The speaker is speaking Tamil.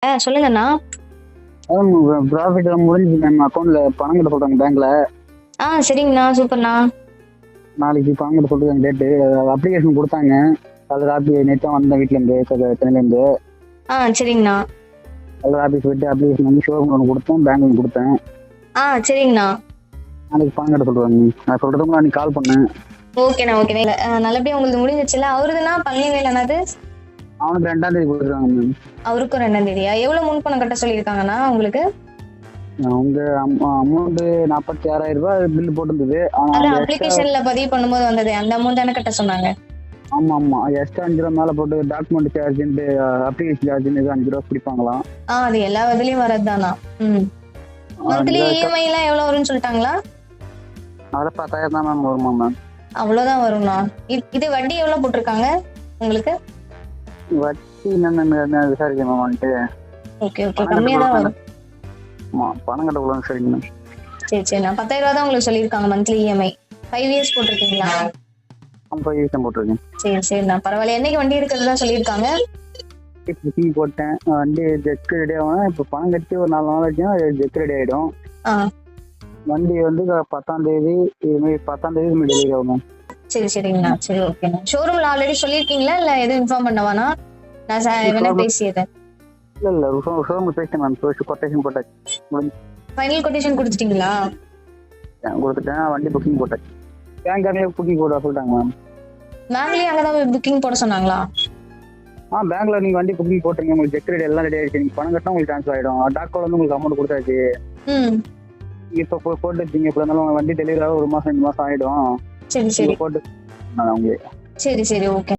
சொல்லுங்கண்ணா. ப்ராஃபிட் முடிஞ்சு மேம். அக்கௌண்ட்ல பணம் கட்ட சொல்றாங்க பேங்க்ல. சரிங்கண்ணா, சூப்பர்ண்ணா. நாளைக்கு பணம் கட்ட சொல்றாங்க டேட்டு. அப்ளிகேஷன் கொடுத்தாங்க. கலர் ஆபீஸ் நேற்று வந்தேன் வீட்டுல இருந்து சென்னையில இருந்து. சரிங்கண்ணா. கலர் ஆபீஸ் போயிட்டு அப்ளிகேஷன் வந்து ஷோரூம் ஒன்று கொடுத்தேன், பேங்க் கொடுத்தேன். சரிங்கண்ணா. நாளைக்கு பணம் கட்ட சொல்றாங்க. நான் சொல்றதுக்கு அன்னைக்கு கால் பண்ணேன். ஓகேண்ணா, ஓகே. நல்லபடியா உங்களுக்கு முடிஞ்சிச்சுல. அவருதுன்னா பழனி வேலனது அவனுக்கு 2ஆம் தேதி கொடுத்துருக்காங்க மேம். அவருக்கும் 2ஆம் தேதியா? எவ்வளவு முன் பணம் கட்ட சொல்லியிருக்காங்கண்ணா உங்களுக்கு? அவங்க அமௌண்ட் 46,000 ரூபாய் பில் போட்டிருந்தது. அதான் அப்ளிகேஷன்ல பதிவு பண்ணும்போது வந்தது அந்த அமௌண்ட் தானே கட்ட சொன்னாங்க? ஆமா ஆமா, எக்ஸ்ட்ரா 5 ரூபா மேல போட்டு டாக்குமெண்ட் சார்ஜ், அப்ளிகேஷன் சார்ஜ் 5 ரூபா பிடிப்பாங்களாம். அது எல்லா இதுலயும் வரதுதானா? மந்த்லி இஎம்ஐ எல்லாம் எவ்வளவு வரும்னு சொல்லிட்டாங்களா? அதில் 10,000 தான் மேம் வருமா மேம்? அவ்வளவுதான் வரும்ண்ணா. இது வட்டி எவ்வளவு போட்டிருக்காங்க உங்களுக்கு? வட்டி என்ன விசாரிக்கணும் மேம் வந்துட்டு. ஓகே ஓகே, கம்மியா தான் வரும். பணம் கட்டக்கூடாது. சரிங்க மேம். சரிண்ணா. 10,000 ரூபா தான் உங்களுக்கு சொல்லியிருக்காங்க மந்த்லி இஎம்ஐ. 5 இயர்ஸ் போட்டிருக்கீங்களா? 5 இயர்ஸ் போட்டிருக்கேன். சரிண்ணா, பரவாயில்ல. என்னைக்கு வண்டி இருக்கிறதா சொல்லியிருக்காங்க? புக்கிங் போட்டேன். வண்டி ஜெக் ரெடி ஆகும். இப்போ பணம் கட்டி ஒரு 4 நாள் ஆச்சுன்னா ஜெக் ரெடி ஆகிடும். வண்டி வந்து 10ஆம் தேதி இதுமாதிரி 10ஆம் தேதி டெலிவரி ஆகும். சரிங்கண்ணா. சரி, ஓகேண்ணா. ஷோரூம்ல ஆல்ரெடி சொல்லியிருக்கீங்களா இல்ல எதுவும் இன்ஃபார்ம் பண்ணவானா? நான் பேசியதேன். இல்ல ஷோரூம்ல பேசிட்டேன் மேம். கொட்டேஷன் போட்டாச்சு. ஃபைனல் கொட்டேஷன் கொடுத்துட்டீங்களா? கொடுத்துட்டேன். வண்டி புக்கிங் போட்டாச்சு. பேங்க்லேயே புக்கிங் போட சொல்லிட்டாங்க மேம். பேங்க்லயே அங்கதான் புக்கிங் போட சொன்னாங்களா? பேங்க்ல நீங்க வண்டி புக்கிங் போட்டுருங்க. உங்களுக்கு செக் ரெடி எல்லாம் ரெடி ஆயிடுச்சு. நீங்க பணம் கட்டினா உங்களுக்கு ட்ரான்ஸ்ஃபர் ஆயிடும். டாக்டர் வந்து உங்களுக்கு அமௌண்ட் கொடுத்தாச்சு. இப்ப போட்டு வச்சீங்க. இப்ப இருந்தாலும் வண்டி டெலிவரி ஆக 1 மாசம் 2 மாசம் ஆயிடும். சரி போட்டு சரி, ஓகே.